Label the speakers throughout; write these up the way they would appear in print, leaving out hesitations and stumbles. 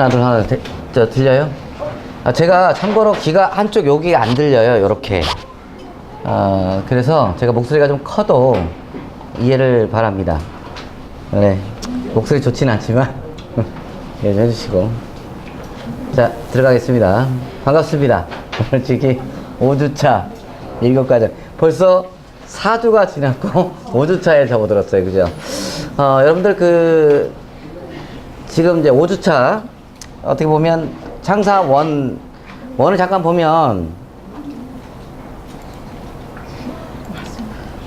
Speaker 1: 하나 둘 하나 저 들려요? 제가 참고로 귀가 한쪽 여기 안 들려요. 요렇게. 그래서 제가 목소리가 좀 커도 이해를 바랍니다. 네, 목소리 좋진 않지만 이해 좀 해주시고. 자, 들어가겠습니다. 반갑습니다. 솔직히 5주차 7과정 벌써 4주가 지났고 5주차에 접어들었어요. 그죠? 여러분들 지금 이제 5주차 어떻게 보면 창사 원을 잠깐 보면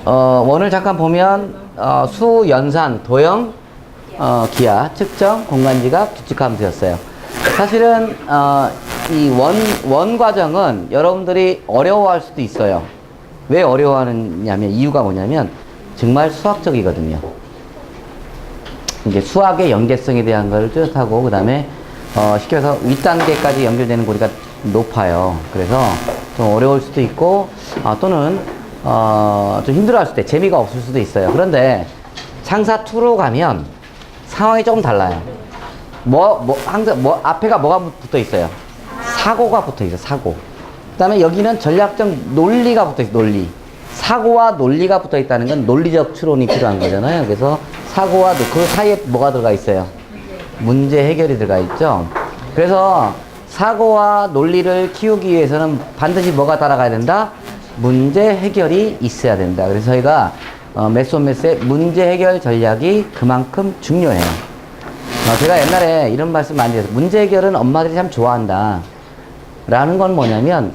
Speaker 1: 원을 잠깐 보면 수, 연산, 도형, 기하, 측정, 공간지각, 규칙함수였어요. 사실은 이 원 과정은 여러분들이 어려워할 수도 있어요. 왜 어려워하느냐면 이유가 뭐냐면 정말 수학적이거든요. 이제 수학의 연계성에 대한 걸 뚜렷하고 그 다음에 쉽게 해서 윗단계까지 연결되는 고리가 높아요. 그래서 좀 어려울 수도 있고 또는 좀 힘들어할 수도 있어요. 재미가 없을 수도 있어요. 그런데 창사2로 가면 상황이 조금 달라요. 항상 앞에가 뭐가 붙어 있어요? 사고가 붙어 있어요. 사고. 그 다음에 여기는 전략적 논리가 붙어 있어요. 논리. 사고와 논리가 붙어 있다는 건 논리적 추론이 필요한 거잖아요. 그래서 사고와 그 사이에 뭐가 들어가 있어요? 문제 해결이 들어가 있죠. 그래서 사고와 논리를 키우기 위해서는 반드시 뭐가 따라가야 된다? 문제 해결이 있어야 된다. 그래서 저희가 메소메스의 문제 해결 전략이 그만큼 중요해요. 제가 옛날에 이런 말씀 많이 해서 문제 해결은 엄마들이 참 좋아한다 라는 건 뭐냐면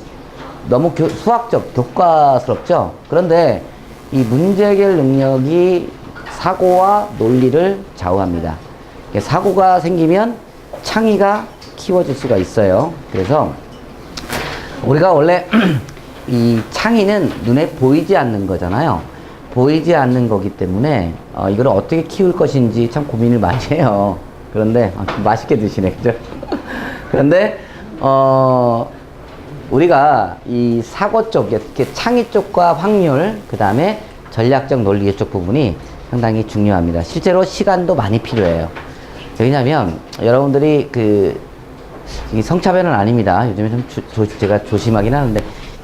Speaker 1: 너무 수학적, 교과스럽죠. 그런데 이 문제 해결 능력이 사고와 논리를 좌우합니다. 사고가 생기면 창의가 키워질 수가 있어요. 그래서 우리가 원래 이 창의는 눈에 보이지 않는 거잖아요. 보이지 않는 거기 때문에 이걸 어떻게 키울 것인지 참 고민을 많이 해요. 그런데 맛있게 드시네, 그죠? 그런데 우리가 이 사고 쪽, 이렇게 창의 쪽과 확률, 그 다음에 전략적 논리 쪽 부분이 상당히 중요합니다. 실제로 시간도 많이 필요해요. 왜냐면 여러분들이 이 성차별은 아닙니다. 요즘에 좀 제가 조심하긴 하는데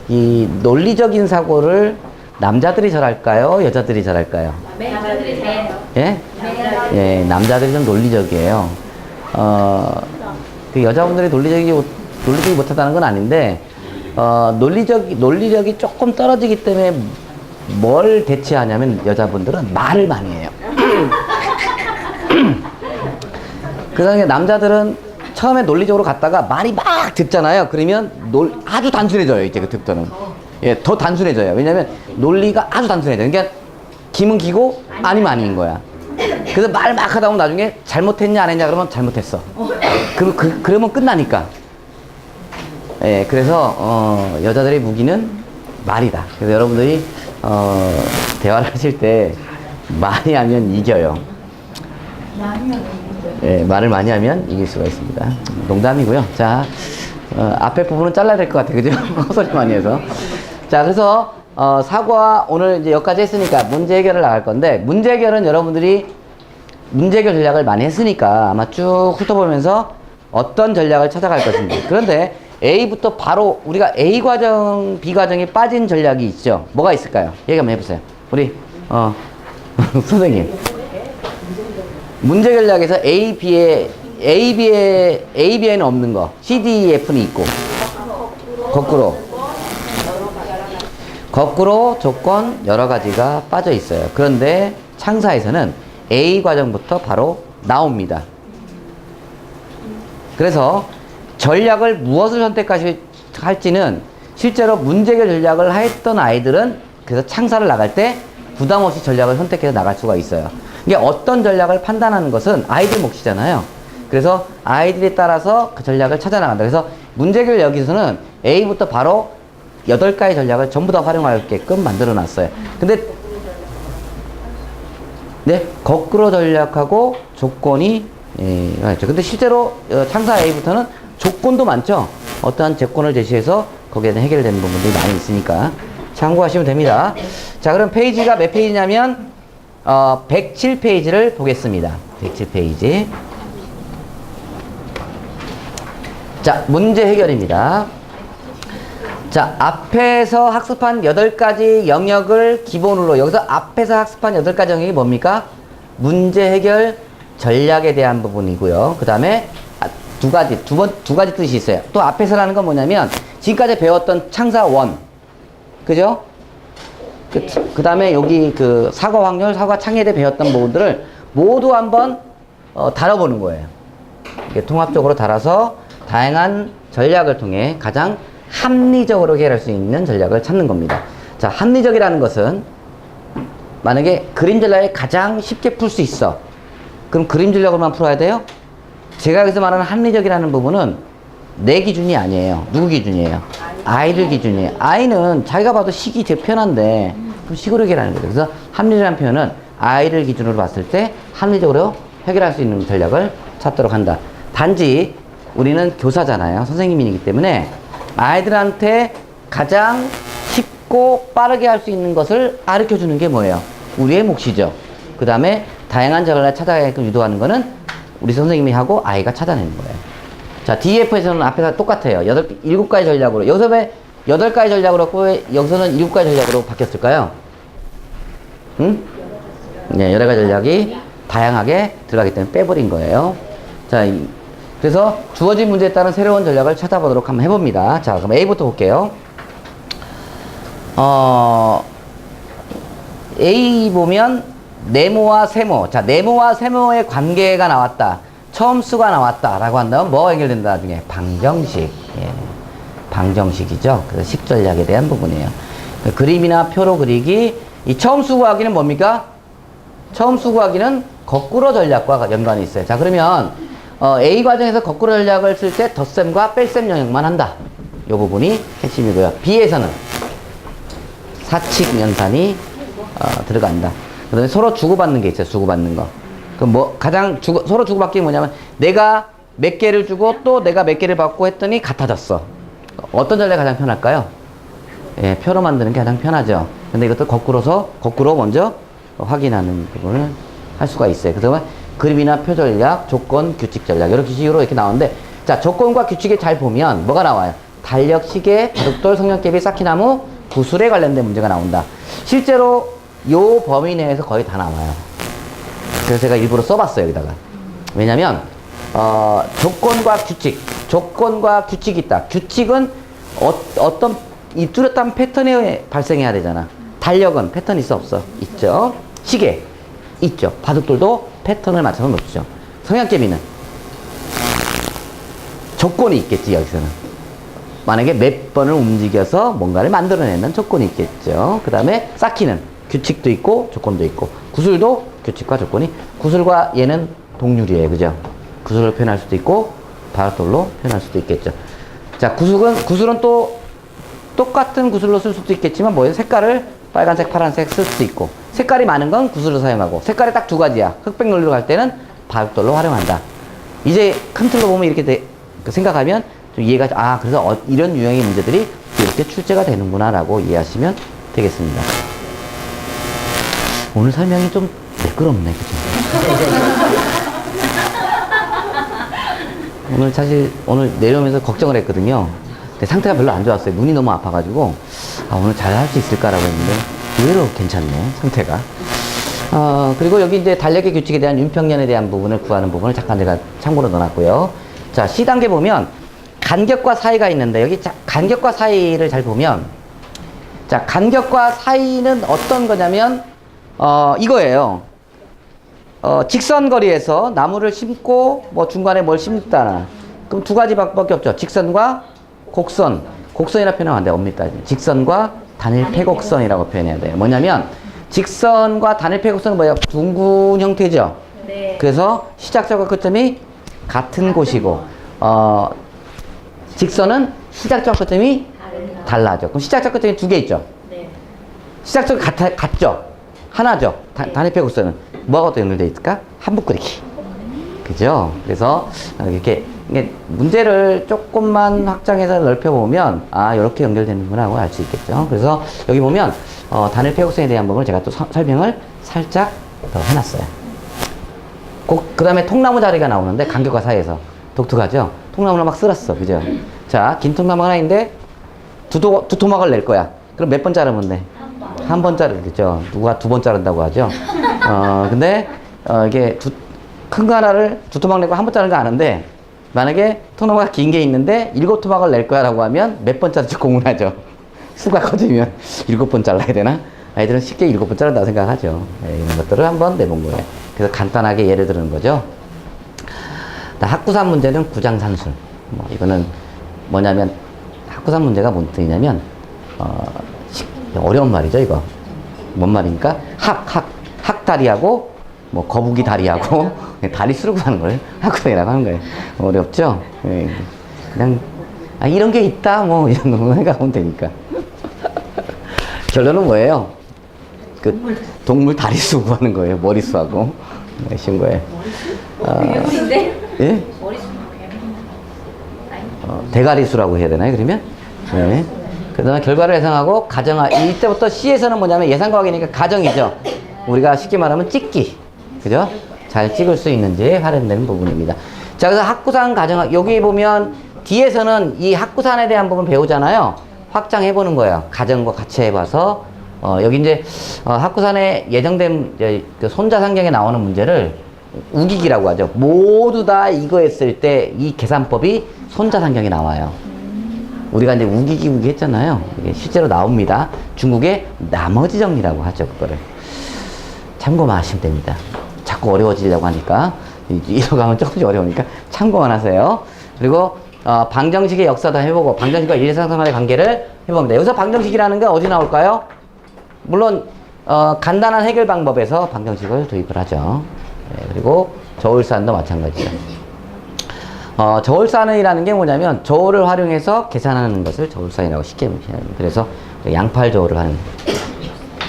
Speaker 1: 이 논리적인 사고를 남자들이 잘할까요? 여자들이 잘할까요?
Speaker 2: 남자들이 잘해요.
Speaker 1: 예? 예, 남자들이 좀 논리적이에요. 여자분들이 논리적이 못하다는 건 아닌데, 논리력이 조금 떨어지기 때문에 뭘 대체하냐면 여자분들은 말을 많이 해요. 그 다음에 남자들은 처음에 논리적으로 갔다가 말이 막 듣잖아요. 그러면 아주 단순해져요, 이제 그때부터는. 예, 더 단순해져요. 왜냐면 논리가 아주 단순해져요. 그러니까 기면 기고 아니면 아닌 거야. 그래서 말 막 하다 보면 나중에 잘못했냐 안 했냐 그러면 잘못했어. 그러면 끝나니까. 예, 그래서 여자들의 무기는 말이다. 그래서 여러분들이 대화를 하실 때 많이 하면 이겨요. 예, 말을 많이 하면 이길 수가 있습니다. 농담이고요. 자, 앞에 부분은 잘라야 될 것 같아요. 그죠? 헛소리 많이 해서. 자, 그래서 사고와 오늘 이제 여기까지 했으니까 문제 해결을 나갈 건데, 문제 해결은 여러분들이 문제 해결 전략을 많이 했으니까 아마 쭉 훑어보면서 어떤 전략을 찾아갈 것인지. 그런데 A부터 바로 우리가 A 과정, B 과정에 빠진 전략이 있죠. 뭐가 있을까요? 얘기 한번 해보세요. 우리 선생님. 문제 전략에서 AB에는 없는 거. C, D, E, F는 있고. 거꾸로 조건 여러 가지가 빠져 있어요. 그런데 창사에서는 A 과정부터 바로 나옵니다. 그래서 전략을 무엇을 선택할지는 실제로 문제 해결 전략을 했던 아이들은 그래서 창사를 나갈 때 부담 없이 전략을 선택해서 나갈 수가 있어요. 이게 어떤 전략을 판단하는 것은 아이들 몫이잖아요. 그래서 아이들에 따라서 그 전략을 찾아 나간다. 그래서 문제 해결 여기서는 A부터 바로 8가지 전략을 전부 다 활용하게끔 만들어 놨어요. 근데 네, 거꾸로 전략하고 조건이 있죠. 근데 실제로 창사 A부터는 조건도 많죠. 어떠한 조건을 제시해서 거기에 대한 해결되는 부분들이 많이 있으니까 참고하시면 됩니다. 자, 그럼 페이지가 몇 페이지냐면 107페이지를 보겠습니다. 107페이지. 자, 문제 해결입니다. 자, 앞에서 학습한 8가지 영역을 기본으로, 여기서 앞에서 학습한 8가지 영역이 뭡니까? 문제 해결 전략에 대한 부분이고요. 그 다음에 두 가지 뜻이 있어요. 또 앞에서라는 건 뭐냐면, 지금까지 배웠던 창사 원, 그죠? 그 다음에 여기 그 사과 확률, 사과 창의에 대해 배웠던 부분들을 모두 한번 다뤄보는 거예요. 이렇게 통합적으로 달아서 다양한 전략을 통해 가장 합리적으로 해결할 수 있는 전략을 찾는 겁니다. 자, 합리적이라는 것은 만약에 그림 전략이 가장 쉽게 풀 수 있어. 그럼 그림 전략으로만 풀어야 돼요? 제가 여기서 말하는 합리적이라는 부분은 내 기준이 아니에요. 누구 기준이에요? 아이들 기준이에요. 아이는 자기가 봐도 식이 되게 편한데 그럼 식으로 해결하는 거죠. 그래서 합리적이라는 표현은 아이들 기준으로 봤을 때 합리적으로 해결할 수 있는 전략을 찾도록 한다. 단지 우리는 교사잖아요. 선생님이기 때문에 아이들한테 가장 쉽고 빠르게 할 수 있는 것을 가르쳐 주는 게 뭐예요? 우리의 몫이죠. 그 다음에 다양한 전략을 찾아가게끔 유도하는 거는 우리 선생님이 하고 아이가 찾아내는 거예요. 자, DF에서는 앞에서 똑같아요. 7가지 전략으로. 여기서 왜 8가지 전략으로 했고 왜 여기서는 7가지 전략으로 바뀌었을까요? 응? 네, 여러 가지 전략이 다양하게 들어가기 때문에 빼버린 거예요. 자, 그래서 주어진 문제에 따른 새로운 전략을 찾아보도록 한번 해봅니다. 자, 그럼 A부터 볼게요. A 보면 네모와 세모. 자, 네모와 세모의 관계가 나왔다. 처음 수가 나왔다. 라고 한다면 뭐가 해결된다? 나중에 방정식. 예. 방정식이죠. 그래서 식전략에 대한 부분이에요. 그림이나 표로 그리기. 이 처음 수 구하기는 뭡니까? 처음 수 구하기는 거꾸로 전략과 연관이 있어요. 자, 그러면 A 과정에서 거꾸로 전략을 쓸 때 덧셈과 뺄셈 영역만 한다. 이 부분이 핵심이고요. B에서는 사칙 연산이 들어간다. 그 다음에 서로 주고받는 게 있어요. 주고받는 거. 그럼 뭐 가장 서로 주고받기 뭐냐면 내가 몇 개를 주고 또 내가 몇 개를 받고 했더니 같아졌어. 어떤 전략이 가장 편할까요? 예, 표로 만드는 게 가장 편하죠. 근데 이것도 거꾸로 먼저 확인하는 부분을 할 수가 있어요. 그래서 그림이나 표 전략, 조건, 규칙 전략 이렇게 식으로 이렇게 나오는데, 자, 조건과 규칙에 잘 보면 뭐가 나와요? 달력, 시계, 바둑돌, 성냥개비, 쌓기나무, 구슬에 관련된 문제가 나온다. 실제로 요 범위 내에서 거의 다 나와요. 그래서 제가 일부러 써봤어요, 여기다가. 왜냐면 조건과 규칙이 있다. 규칙은 어떤 이 뚜렷한 패턴에 발생해야 되잖아. 달력은 패턴 있어 없어? 있죠. 시계 있죠. 바둑돌도 패턴을 맞춰서 놓죠. 성냥개비는 조건이 있겠지. 여기서는 만약에 몇 번을 움직여서 뭔가를 만들어내는 조건이 있겠죠. 그 다음에 쌓기는 규칙도 있고 조건도 있고, 구슬도 규칙과 조건이, 구슬과 얘는 동률이에요. 그죠? 구슬을 표현할 수도 있고 바둑돌로 표현할 수도 있겠죠. 자, 구슬은 또 똑같은 구슬로 쓸 수도 있겠지만 뭐예요? 색깔을 빨간색, 파란색 쓸 수도 있고, 색깔이 많은 건 구슬을 사용하고, 색깔이 딱 2가지야. 흑백 논리로 갈 때는 바둑돌로 활용한다. 이제 큰 틀로 보면 이렇게 생각하면 좀 이해가, 그래서 이런 유형의 문제들이 이렇게 출제가 되는구나 라고 이해하시면 되겠습니다. 오늘 설명이 좀 매끄럽네, 그죠? 오늘 내려오면서 걱정을 했거든요. 근데 상태가 별로 안 좋았어요. 눈이 너무 아파가지고 오늘 잘 할 수 있을까라고 했는데 의외로 괜찮네, 상태가. 그리고 여기 이제 달력의 규칙에 대한 윤평면에 대한 부분을 구하는 부분을 잠깐 제가 참고로 넣어놨고요. 자, C단계 보면 간격과 사이가 있는데, 여기 간격과 사이를 잘 보면, 자, 간격과 사이는 어떤 거냐면 이거예요. 직선거리에서 나무를 심고 뭐 중간에 뭘 심다. 그럼 2가지 방법밖에 없죠. 직선과 곡선. 곡선이라 표현하면 안 돼요. 옵니다. 직선과 단일 패곡선이라고 표현해야 돼요. 뭐냐면 직선과 단일 패곡선은 뭐예요? 둥근 형태죠.
Speaker 2: 네.
Speaker 1: 그래서 시작점과 끝점이 같은 곳이고, 직선은 시작점과 끝점이 달라져. 그럼 시작점 끝점이 2개 있죠.
Speaker 2: 네.
Speaker 1: 시작점이 같죠. 하나죠. 단일 패곡선은 뭐하고 또 연결되어 있을까? 한북그리기. 그죠? 그래서 이게 문제를 조금만 확장해서 넓혀보면 이렇게 연결되는구나 하고 알 수 있겠죠. 그래서 여기 보면 단일 패곡선에 대한 부분을 제가 또 설명을 살짝 더 해놨어요. 그 다음에 통나무 자리가 나오는데 간격과 사이에서 독특하죠. 통나무를 막 쓸었어. 그죠? 자, 긴 통나무 하나 있는데 두 토막을 낼 거야. 그럼 몇 번 자르면 돼? 한 번 자르겠죠. 누가 두 번 자른다고 하죠. 근데 이게 큰 거 하나를 두 토막 내고 한 번 자르는 거 아는데, 만약에 통나무가 긴 게 있는데 7토막을 낼 거야 라고 하면 몇 번 자를지 고민하죠. 수가 커지면 7번 잘라야 되나? 아이들은 쉽게 7번 자른다고 생각하죠. 네, 이런 것들을 한번 내본 거예요. 그래서 간단하게 예를 드는 거죠. 학구산 문제는 구장산술. 이거는 뭐냐면, 학구산 문제가 뭔 뜻이냐면, 어려운 말이죠, 이거. 뭔 말입니까? 학다리하고, 거북이 다리하고, 다리 수를 구하는 걸 학구산이라고 하는 거예요. 어렵죠? 네. 그냥, 이런 게 있다, 이런 거 생각하면 되니까. 결론은 뭐예요? 동물 다리 수 구하는 거예요. 머리수하고. 쉬운 거예요.
Speaker 2: 괴물인데?
Speaker 1: 예? 대가리수라고 해야 되나요, 그러면? 네. 그 다음에 결과를 예상하고, 이때부터 C에서는 뭐냐면 예상과학이니까 가정이죠. 우리가 쉽게 말하면 찍기. 그죠? 잘 찍을 수 있는지 활용되는 부분입니다. 자, 그래서 학구산 가정학, 여기 보면 뒤에서는 이 학구산에 대한 부분 배우잖아요. 확장해보는 거예요. 가정과 같이 해봐서, 여기 이제, 학구산에 예정된 그 손자상경에 나오는 문제를 우기기라고 하죠. 모두 다 이거 했을 때 이 계산법이 손자상경에 나와요. 우리가 이제 우기기 했잖아요. 이게 실제로 나옵니다. 중국의 나머지 정리라고 하죠, 그거를. 참고만 하시면 됩니다. 자꾸 어려워지려고 하니까, 이러고 가면 조금씩 어려우니까 참고만 하세요. 그리고, 방정식의 역사도 해보고, 방정식과 일상생활의 관계를 해봅니다. 여기서 방정식이라는 게 어디 나올까요? 물론, 간단한 해결 방법에서 방정식을 도입을 하죠. 네, 그리고 저울산도 마찬가지죠. 저울산이라는 게 뭐냐면, 저울을 활용해서 계산하는 것을 저울산이라고 쉽게 표현합니다. 그래서 양팔 저울을 하는 거예요.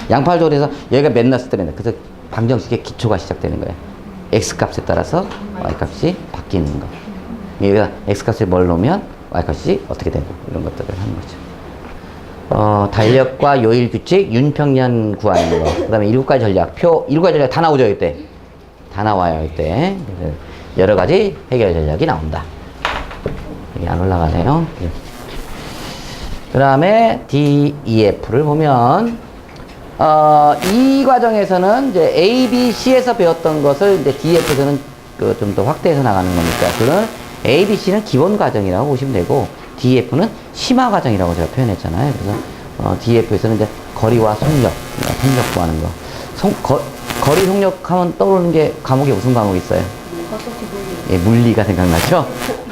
Speaker 1: 양팔 저울에서 여기가 몇 넣었을 때, 그래서 방정식의 기초가 시작되는 거예요. X값에 따라서 Y값이 바뀌는 거. 여기다 X값에 뭘 넣으면 Y값이 어떻게 되고, 이런 것들을 하는 거죠. 달력과 요일 규칙, 윤평년 구하는 거. 그 다음에 7가지 전략, 7가지 전략 다 나오죠, 이때. 다 나와요, 이때. 여러 가지 해결 전략이 나온다. 여기 안 올라가네요. 그 다음에 DEF를 보면, 이 과정에서는 이제 A, B, C에서 배웠던 것을 이제 DEF에서는 좀 더 확대해서 나가는 거니까, 그런 A, B, C는 기본 과정이라고 보시면 되고, DEF는 심화 과정이라고 제가 표현했잖아요. 그래서, DEF에서는 이제 거리와 속력 구하는 거. 거리 속력 하면 떠오르는 게 과목이 무슨 과목이 있어요? 예, 물리가 생각나죠?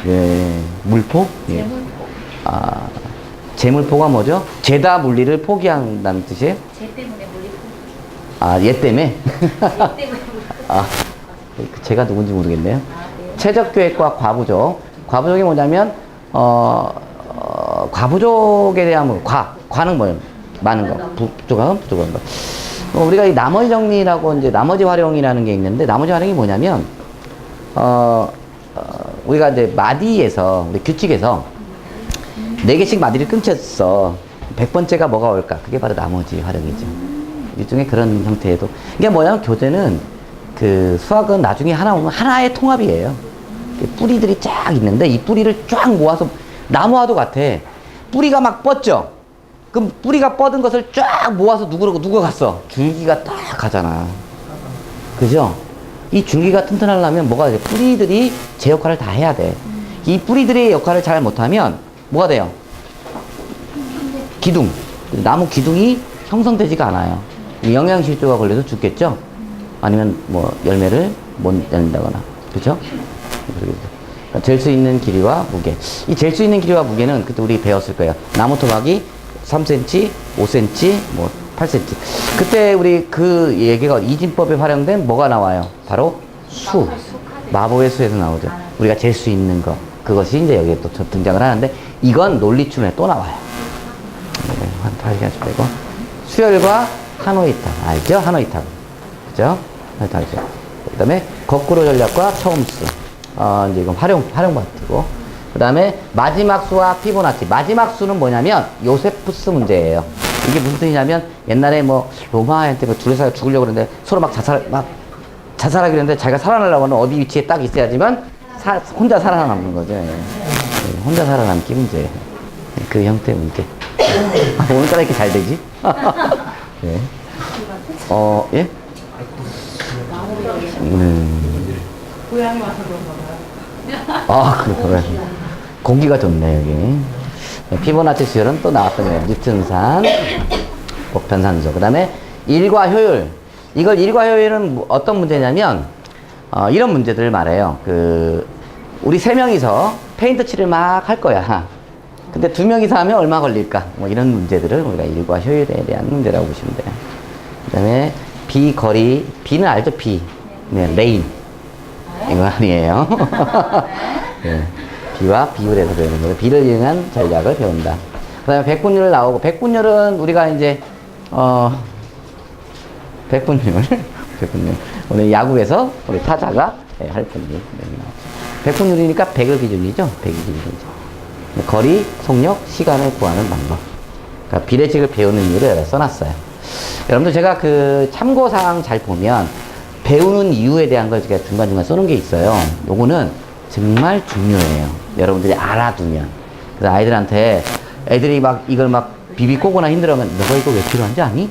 Speaker 1: 예, 물포? 예. 재물포가 뭐죠? 죄다 물리를 포기한다는 뜻이에요?
Speaker 2: 쟤 때문에 물리 포기.
Speaker 1: 얘 때문에?
Speaker 2: 쟤 때문에
Speaker 1: 제가 누군지 모르겠네요.
Speaker 2: 네.
Speaker 1: 최적교획과 과부족. 과부족이 뭐냐면, 과부족에 대한 과는 뭐예요? 많은 거. 부족한 거. 우리가 이 나머지 정리라고 이제 나머지 활용이라는 게 있는데, 나머지 활용이 뭐냐면, 우리가 이제 마디에서, 우리 규칙에서 4개씩 마디를 끊쳤어. 100번째가 뭐가 올까? 그게 바로 나머지 활용이죠. 일종의 그런 형태에도. 이게 뭐냐면 교재는 수학은 나중에 하나 오면 하나의 통합이에요. 뿌리들이 쫙 있는데 이 뿌리를 쫙 모아서 나무와도 같아. 뿌리가 막 뻗죠? 그럼 뿌리가 뻗은 것을 쫙 모아서 누가 갔어? 줄기가 딱 가잖아. 그죠? 이 줄기가 튼튼하려면 뭐가 돼? 뿌리들이 제 역할을 다 해야 돼. 이 뿌리들의 역할을 잘 못하면 뭐가 돼요? 기둥. 나무 기둥이 형성되지가 않아요. 영양실조가 걸려서 죽겠죠? 아니면 열매를 못 낸다거나. 그죠? 잴 수 있는 길이와 무게. 이 잴 수 있는 길이와 무게는 그때 우리 배웠을 거예요. 나무 토막이 3cm, 5cm, 8cm. 그때 우리 그 얘기가 이진법에 활용된 뭐가 나와요? 바로 수. 마법의 수에서 나오죠. 우리가 잴 수 있는 거. 그것이 이제 여기에 또 등장을 하는데, 이건 논리춤에 또 나와요. 네, 한 8시간 빼고. 수열과 하노이탑. 알죠? 하노이탑. 그죠? 하노이탑이죠. 그 다음에 거꾸로 전략과 처음수. 이제 이건 활용 파트고. 그 다음에 마지막 수와 피보나치. 마지막 수는 뭐냐면 요세푸스 문제예요. 이게 무슨 뜻이냐면, 옛날에 로마한테 둘이서 죽으려고 그러는데 서로 자살하기로 했는데, 자기가 살아나려고 하는 어디 위치에 딱 있어야지만 혼자 살아남는 거죠. 예. 혼자 살아남기 문제. 그 형태의 문제. 오늘따라 이렇게 잘 되지? 예. 예?
Speaker 3: 고향이 와서 그런가 봐요.
Speaker 1: 그래. 공기가 좋네, 여기. 피보나치 수열은 또 나왔던 거예요. 뉴턴산, 보편산소. 그 다음에 일과 효율. 이걸 일과 효율은 어떤 문제냐면, 이런 문제들을 말해요. 우리 세 명이서 페인트 칠을 막 할 거야. 근데 두 명이서 하면 얼마 걸릴까? 뭐 이런 문제들을 우리가 일과 효율에 대한 문제라고 보시면 돼요. 그 다음에 비, 거리. 비는 알죠? 비. 네, 레인. 이거 아니에요. 네, 비와 비율에서 배우는 거예요. 비를 이용한 전략을 배운다. 그 다음에 백분율 나오고, 백분율은 우리가 이제, 백분율. 오늘 야구에서 우리 타자가 할 분율. 백분율이니까 100을 기준이죠. 100이 기준이죠. 거리, 속력, 시간을 구하는 방법. 그러니까 비례식을 배우는 이유를 써놨어요. 여러분들 제가 참고사항 잘 보면 배우는 이유에 대한 걸 제가 중간중간 써놓은 게 있어요. 요거는 정말 중요해요. 여러분들이 알아두면. 그래서 아이들한테 애들이 이걸 비비 꼬거나 힘들어하면 너가 이거 왜 필요한지 아니?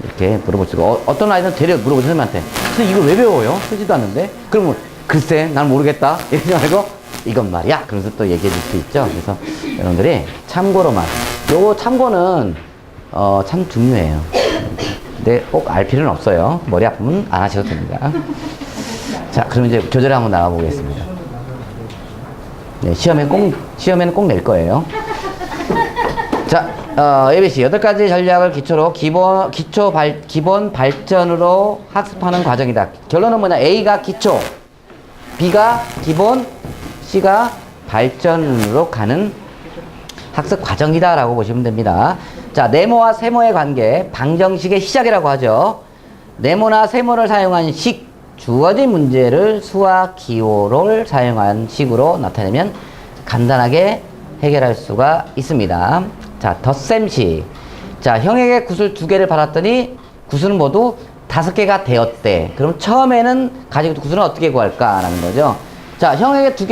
Speaker 1: 이렇게 물어볼 수가. 어떤 아이들은 되려 물어보죠, 선생님한테. 선생님 이걸 왜 배워요? 쓰지도 않는데? 그러면 글쎄 난 모르겠다 이러지 말고 이건 말이야 그러면서 또 얘기해 줄 수 있죠. 그래서 여러분들이 참고로만, 요거 참고는 참 중요해요. 근데 꼭 알 필요는 없어요. 머리 아프면 안 하셔도 됩니다. 자, 그럼 이제 교재를 한번 나가 보겠습니다. 네, 시험에는 꼭 낼 거예요. 자, ABC 8가지 전략을 기초로 기본 발전으로 학습하는 과정이다. 결론은 뭐냐? A가 기초, B가 기본, C가 발전으로 가는 학습 과정이다라고 보시면 됩니다. 자, 네모와 세모의 관계, 방정식의 시작이라고 하죠. 네모나 세모를 사용한 식, 주어진 문제를 수와 기호를 사용한 식으로 나타내면 간단하게 해결할 수가 있습니다. 자, 덧셈식. 자, 형에게 구슬 2개를 받았더니 구슬은 모두 5개가 되었대. 그럼 처음에는 가지고 구슬은 어떻게 구할까? 라는 거죠. 자, 형에게 두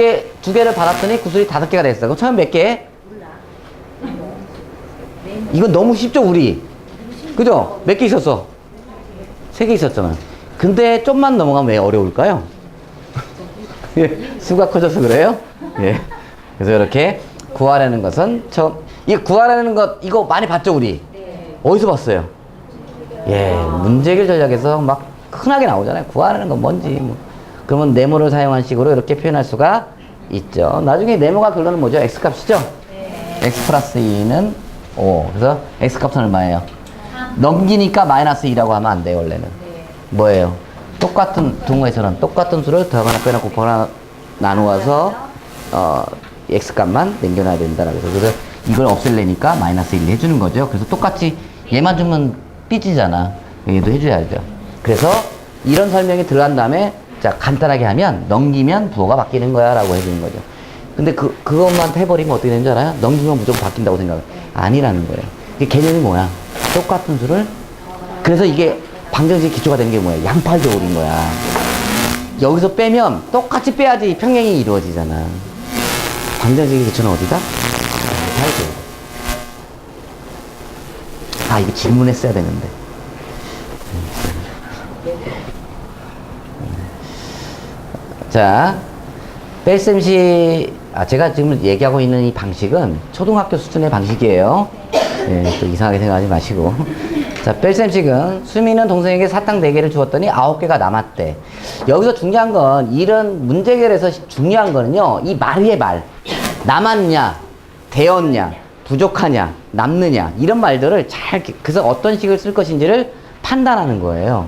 Speaker 1: 개를 받았더니 구슬이 5개가 됐어. 그럼 처음 몇 개? 이건 너무 쉽죠, 우리? 그죠? 몇 개 있었어? 3개 있었잖아. 근데 좀만 넘어가면 왜 어려울까요? 수가 커져서 그래요? 예. 그래서 이렇게 구하라는 것은 이 구하라는 것, 이거 많이 봤죠, 우리? 어디서 봤어요? 예, 문제길 전략에서 막 흔하게 나오잖아요. 구하라는 건 뭔지. 뭐. 그러면 네모를 사용한 식으로 이렇게 표현할 수가 있죠. 나중에 네모가 결론은 뭐죠? X값이죠? X 플러스 2는 5. 그래서 X값은 얼마예요? 넘기니까 마이너스 2라고 하면 안 돼요, 원래는. 뭐예요? 똑같은 동호에서는 똑같은 수를 더하거나 빼거나 곱하거나 나누어서 X값만 남겨놔야 된다라고 해서. 그래서 이걸 없앨래니까 마이너스 1 해주는 거죠. 그래서 똑같이 얘만 주면 삐지잖아. 얘도 해줘야죠. 그래서 이런 설명이 들어간 다음에 자, 간단하게 하면 넘기면 부호가 바뀌는 거야 라고 해주는 거죠. 근데 그것만 해버리면 어떻게 되는 줄 알아요? 넘기면 무조건 바뀐다고 생각을. 아니라는 거예요. 이게 개념이 뭐야? 똑같은 수를. 그래서 이게 방정식 기초가 되는 게 뭐야? 양팔교울인 거야. 여기서 빼면 똑같이 빼야지 평행이 이루어지잖아. 방정식의 기초는 어디다? 양팔교울. 아, 이거 질문했어야 되는데. 자, 뺄셈식, 제가 지금 얘기하고 있는 이 방식은 초등학교 수준의 방식이에요. 예, 또 이상하게 생각하지 마시고. 자, 뺄셈식은 수미는 동생에게 사탕 4개를 주었더니 9개가 남았대. 여기서 중요한 건, 이런 문제 해결에서 중요한 거는요, 이 말의 말. 남았냐, 되었냐, 부족하냐, 남느냐, 이런 말들을 그래서 어떤 식을 쓸 것인지를 판단하는 거예요.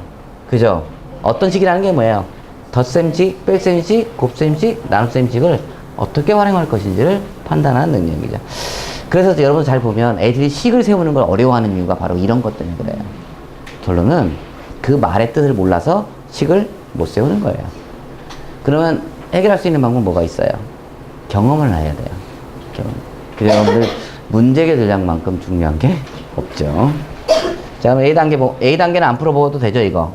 Speaker 1: 그죠? 어떤 식이라는 게 뭐예요? 덧셈식, 뺄셈식, 곱셈식, 나눗셈식을 어떻게 활용할 것인지를 판단하는 능력이죠. 그래서 여러분 잘 보면 애들이 식을 세우는 걸 어려워하는 이유가 바로 이런 것 때문에 그래요. 결론은 그 말의 뜻을 몰라서 식을 못 세우는 거예요. 그러면 해결할 수 있는 방법은 뭐가 있어요? 경험을 해야 돼요. 경험. 그래서 여러분들 문제계 전략만큼 중요한 게 없죠. 자, 그럼 A단계는 안 풀어보아도 되죠, 이거?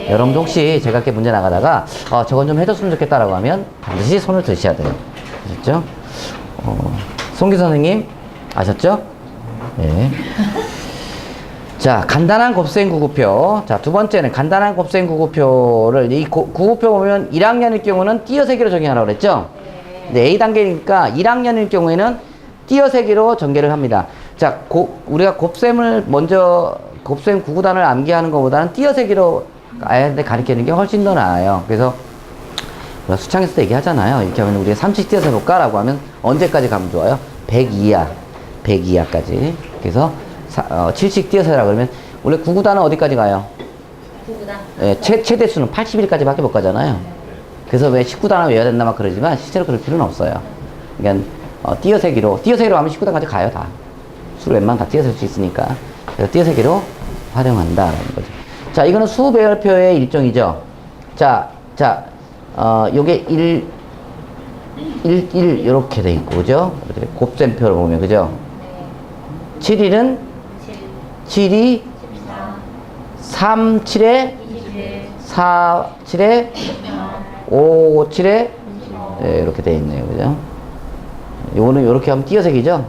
Speaker 1: 여러분도 혹시 제가 이렇게 문제 나가다가 저건 좀 해줬으면 좋겠다라고 하면 반드시 손을 드셔야 돼요. 아셨죠? 송기 선생님 아셨죠? 네. 자, 간단한 곱셈 구구표. 자, 두 번째는 간단한 곱셈 구구표를 이 구구표 보면 1학년일 경우는 띄어세기로 적용하라고 그랬죠? 네, A단계니까 1학년일 경우에는 띄어세기로 전개를 합니다. 자, 우리가 곱셈을 먼저 곱셈 구구단을 암기하는 것보다는 띄어세기로 아이한테 가르치는 게 훨씬 더 나아요. 그래서 우리가 수창에서도 얘기하잖아요. 이렇게 하면 우리가 30 띄어서 볼까라고 하면 언제까지 가면 좋아요? 102야. 102야까지. 그래서 70 띄어서라 그러면 원래 구구단은 어디까지 가요?
Speaker 2: 9구단.
Speaker 1: 예, 최대 수는 81까지밖에 못 가잖아요. 그래서 왜 19단을 외워야 된다 막 그러지만 실제로 그럴 필요는 없어요. 그러니까 띄어세기로 하면 19단까지 가요 다. 수를 웬만하면 다 띄어셀 수 있으니까. 그래서 띄어세기로 활용한다라는 거죠. 자, 이거는 수배열표의 일종이죠. 요게 1, 이렇게 돼 있고, 그죠? 곱셈표를 보면, 그죠? 7일은 7이 3, 7에 4, 7에 5, 7에 네, 이렇게 돼 있네요. 그죠? 요거는 이렇게 하면 띄어세기죠?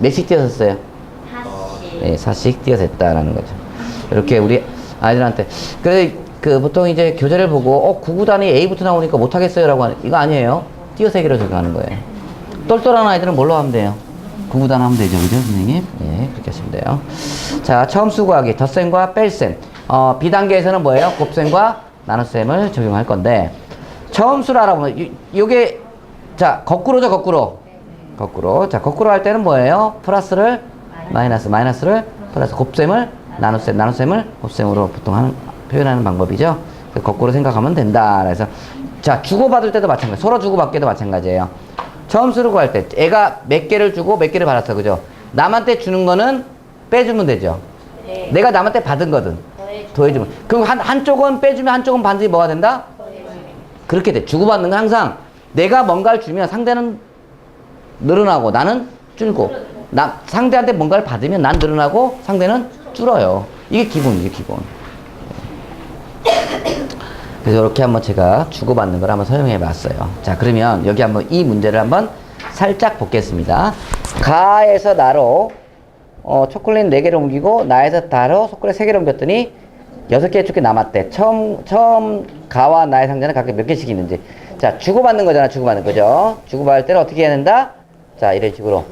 Speaker 1: 몇씩 띄어섰어요?
Speaker 2: 4씩.
Speaker 1: 네, 4씩 띄어셌다라는 거죠. 이렇게 우리 아이들한테. 그 보통 이제 교재를 보고, 구구단이 A부터 나오니까 못하겠어요 라고 하는, 이거 아니에요. 띄어세기로 적용하는 거예요. 똘똘한 아이들은 뭘로 하면 돼요? 구구단 하면 되죠. 그죠, 선생님? 네, 그렇게 하시면 돼요. 자, 처음 수구하기. 덧셈과 뺄셈. B단계에서는 뭐예요? 곱셈과 나눗셈을 적용할 건데, 처음 수를 알아보면, 요게, 자, 거꾸로죠, 거꾸로. 거꾸로. 자, 거꾸로 할 때는 뭐예요? 플러스를, 마이너스를, 플러스, 곱셈을, 나눗셈을 곱셈으로 보통 표현하는 방법이죠. 거꾸로 생각하면 된다. 그래서, 자, 주고받을 때도 마찬가지. 서로 주고받기도 마찬가지예요. 처음 수를 구할 때, 애가 몇 개를 주고 몇 개를 받았어. 그죠? 남한테 주는 거는 빼주면 되죠.
Speaker 2: 네.
Speaker 1: 내가 남한테 받은 거든. 더해주면. 그럼 한쪽은 빼주면 한쪽은 반드시 뭐가 된다? 그렇게 돼. 주고받는 건 항상 내가 뭔가를 주면 상대는 늘어나고 나는 줄고, 상대한테 뭔가를 받으면 난 늘어나고 상대는 줄어요. 이게 기본이죠, 기본. 그래서 이렇게 한번 제가 주고받는 걸 한번 설명해 봤어요. 자, 그러면 여기 한번 이 문제를 한번 살짝 보겠습니다. 가에서 나로 초콜릿 4개를 옮기고 나에서 다로 초콜릿 3개를 옮겼더니 6개의 초콜릿 남았대. 처음 가와 나의 상자는 각각 몇 개씩 있는지. 자, 주고받는 거잖아. 주고받는 거죠. 주고받을 때는 어떻게 해야 된다? 자, 이런 식으로.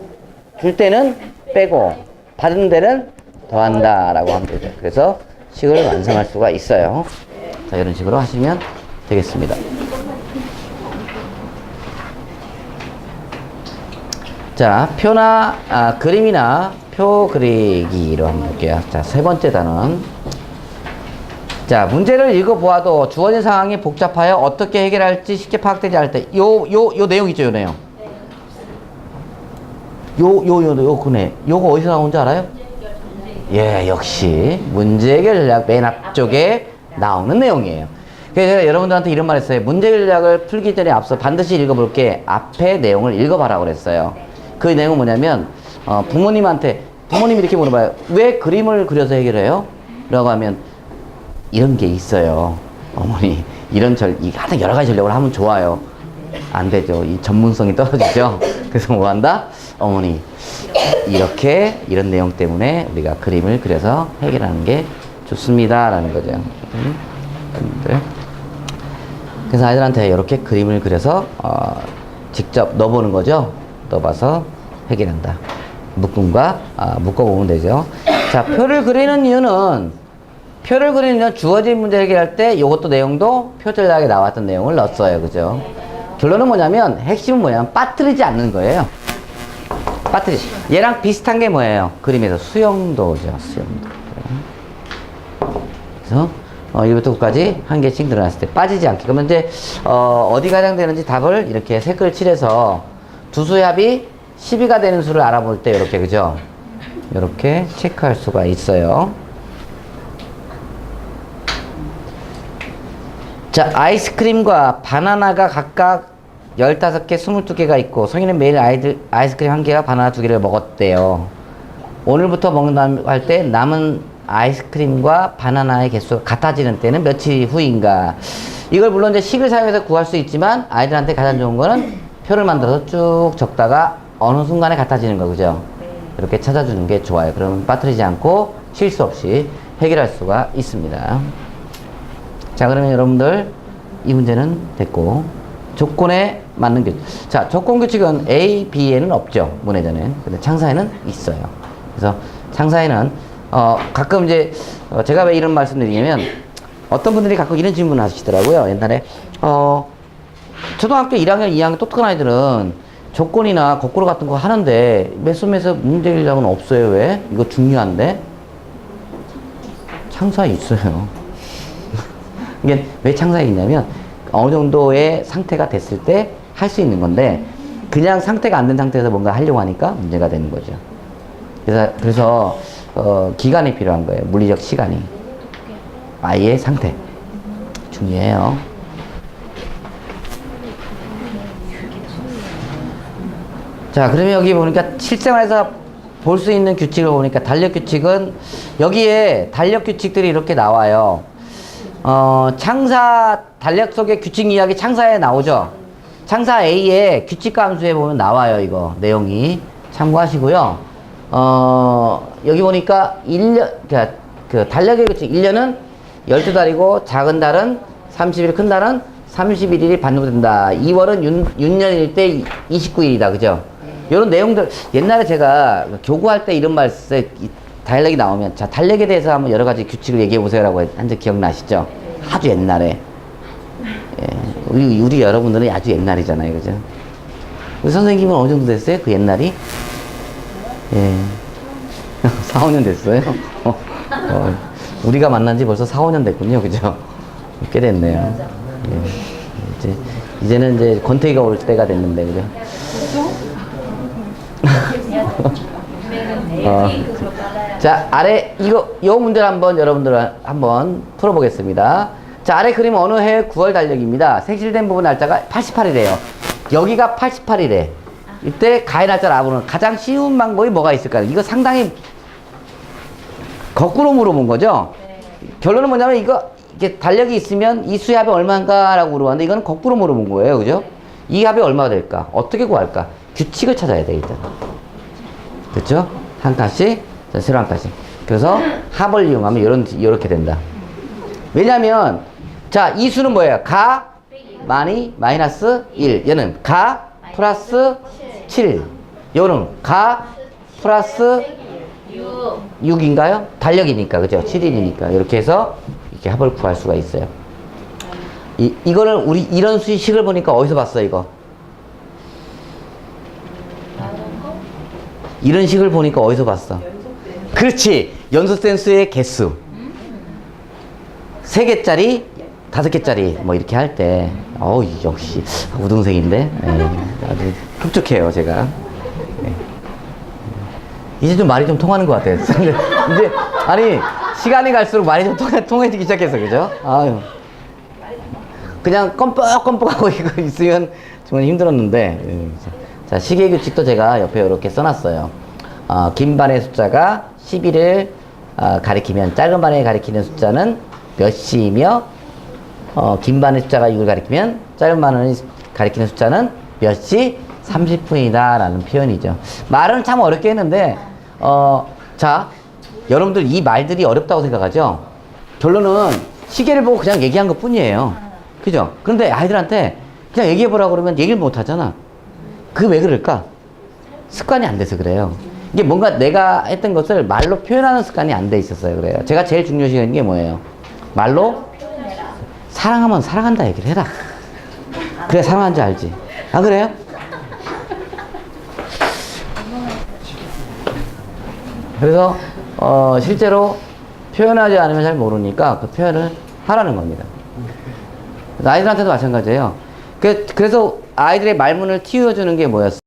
Speaker 1: 줄 때는 빼고 받은 데는 더한다 라고 하면 되죠. 그래서 식을 완성할 수가 있어요. 자, 이런 식으로 하시면 되겠습니다. 자, 표나 그림이나 표 그리기로 한번 볼게요. 자, 세 번째 단원. 자, 문제를 읽어보아도 주어진 상황이 복잡하여 어떻게 해결할지 쉽게 파악되지 않을 때 요 내용 있죠, 요 내용. 요거 어디서 나온지 알아요? 예, 역시 문제 해결 전략 맨 앞쪽에 나오는 내용이에요. 그래서 제가 여러분들한테 이런 말 했어요. 문제 해결 전략을 풀기 전에 앞서 반드시 읽어볼게. 앞에 내용을 읽어봐라고 그랬어요. 그 내용은 뭐냐면 부모님이 이렇게 물어봐요. 왜 그림을 그려서 해결해요? 라고 하면 이런 게 있어요. 어머니, 하여튼 여러 가지 전략을 하면 좋아요. 안 되죠. 이 전문성이 떨어지죠. 그래서 뭐 한다? 어머니, 이런 내용 때문에 우리가 그림을 그려서 해결하는 게 좋습니다. 라는 거죠. 그래서 아이들한테 이렇게 그림을 그려서 직접 넣어보는 거죠. 넣어봐서 해결한다. 묶음과 묶어보면 되죠. 자, 표를 그리는 이유는 주어진 문제 해결할 때 이것도 내용도 표 전략에 나왔던 내용을 넣었어요. 그죠? 결론은 뭐냐면 핵심은 뭐냐면 빠뜨리지 않는 거예요. 얘랑 비슷한 게 뭐예요? 그림에서 수영도죠. 수영도. 그래서 1부터 9까지 한 개씩 늘어났을 때 빠지지 않게. 그러면 이제 어디가 해당되는지 답을 이렇게 색을 칠해서 두 수의 합이 12가 되는 수를 알아볼 때 이렇게, 그죠? 이렇게 체크할 수가 있어요. 자, 아이스크림과 바나나가 각각 15개, 22개가 있고 성인은 매일 아이스크림 1개와 바나나 2개를 먹었대요. 오늘부터 먹는다 할 때 남은 아이스크림과 바나나의 개수가 같아지는 때는 며칠 후인가. 이걸 물론 이제 식을 사용해서 구할 수 있지만 아이들한테 가장 좋은 거는 표를 만들어서 쭉 적다가 어느 순간에 같아지는 거, 그죠? 이렇게 찾아주는 게 좋아요. 그러면 빠뜨리지 않고 실수 없이 해결할 수가 있습니다. 자, 그러면 여러분들 이 문제는 됐고, 조건에 맞는 규칙. 자, 조건 규칙은 A, B에는 없죠. 문해전에. 근데 창사에는 있어요. 그래서 창사에는 가끔 이제 제가 왜 이런 말씀 드리냐면 어떤 분들이 가끔 이런 질문 하시더라고요. 옛날에 초등학교 1학년, 2학년 똑똑한 아이들은 조건이나 거꾸로 같은 거 하는데 매수매수 문제일량은 없어요. 왜? 이거 중요한데? 창사에 있어요. 이게 왜 창사에 있냐면 어느 정도의 상태가 됐을 때 할 수 있는 건데 그냥 상태가 안 된 상태에서 뭔가 하려고 하니까 문제가 되는 거죠. 그래서 기간이 필요한 거예요. 물리적 시간이. 아이의 상태. 중요해요. 자, 그러면 여기 보니까 실생활에서 볼 수 있는 규칙을 보니까 달력 규칙은 여기에 달력 규칙들이 이렇게 나와요. 창사 달력 속의 규칙 이야기 창사에 나오죠. 창사 A의 규칙 함수에 보면 나와요. 이거 내용이 참고하시고요. 여기 보니까 1년 그 달력의 규칙 1년은 12달이고 작은 달은 30일, 큰 달은 31일이 반복된다. 2월은 윤년일 때 29일이다. 그죠? 이런 내용들 옛날에 제가 교구할 때 이런 말 써 달력이 나오면 자 달력에 대해서 한번 여러 가지 규칙을 얘기해 보세요라고 한 적 기억나시죠? 아주 옛날에. 예, 우리 여러분들은 아주 옛날이잖아요, 그죠? 우리 선생님은 어느 정도 됐어요? 그 옛날이? 예. 4, 5년 됐어요? 우리가 만난 지 벌써 4, 5년 됐군요, 그죠? 꽤 됐네요. 예. 이제는 이제 권태기가 올 때가 됐는데, 그죠? 자, 아래, 요 문제를 한번 여러분들 한번 풀어보겠습니다. 자, 아래 그림 어느 해 9월 달력입니다. 색칠된 부분 날짜가 88이래요. 여기가 88이래. 이때 가해 날짜를 알아보는 가장 쉬운 방법이 뭐가 있을까요? 이거 상당히 거꾸로 물어본 거죠? 결론은 뭐냐면 이게 달력이 있으면 이 수의 합이 얼마인가라고 물어봤는데 이거는 거꾸로 물어본 거예요. 그죠? 이 합이 얼마가 될까? 어떻게 구할까? 규칙을 찾아야 돼, 일단. 그렇죠? 한 칸씩, 세로 한 칸씩. 그래서 합을 이용하면 이렇게 된다. 왜냐면 자, 이 수는 뭐예요? 가, 많이, 마이너스 1. 얘는 가, 플러스 7. 요는 가, 플러스 6인가요? 달력이니까, 그죠? 7일이니까. 이렇게 해서 이렇게 합을 구할 수가 있어요. 이거를 우리 이런 수식을 보니까 어디서 봤어, 이거? 이런 식을 보니까 어디서 봤어? 그렇지. 연속된 수의 개수. 3개짜리, 5개짜리, 뭐 이렇게 할 때, 역시 우등생인데, 아주 흡족해요, 제가. 이제 좀 말이 좀 통하는 것 같아요. 이제, 아니, 시간이 갈수록 말이 좀 통해지기 시작해서, 그죠? 아유. 그냥 껌뻑껌뻑하고 이거 있으면 정말 힘들었는데, 자, 시계 규칙도 제가 옆에 이렇게 써놨어요. 긴 반의 숫자가 11을 가리키면, 짧은 반에 가리키는 숫자는 몇 시이며, 긴 반의 숫자가 6을 가리키면, 짧은 반을 가리키는 숫자는 몇 시? 30분이다 라는 표현이죠. 말은 참 어렵게 했는데, 자, 여러분들 이 말들이 어렵다고 생각하죠? 결론은 시계를 보고 그냥 얘기한 것 뿐이에요. 그죠? 그런데 아이들한테 그냥 얘기해보라고 그러면 얘기를 못 하잖아. 왜 그럴까? 습관이 안 돼서 그래요. 이게 뭔가 내가 했던 것을 말로 표현하는 습관이 안 돼 있었어요. 그래요. 제가 제일 중요시 여기는 게 뭐예요? 말로 사랑하면 사랑한다 얘기를 해라. 그래 사랑하는지 알지. 안 그래요? 그래서 실제로 표현하지 않으면 잘 모르니까 그 표현을 하라는 겁니다. 아이들한테도 마찬가지예요. 그래서 아이들의 말문을 틔워주는 게 뭐였어요?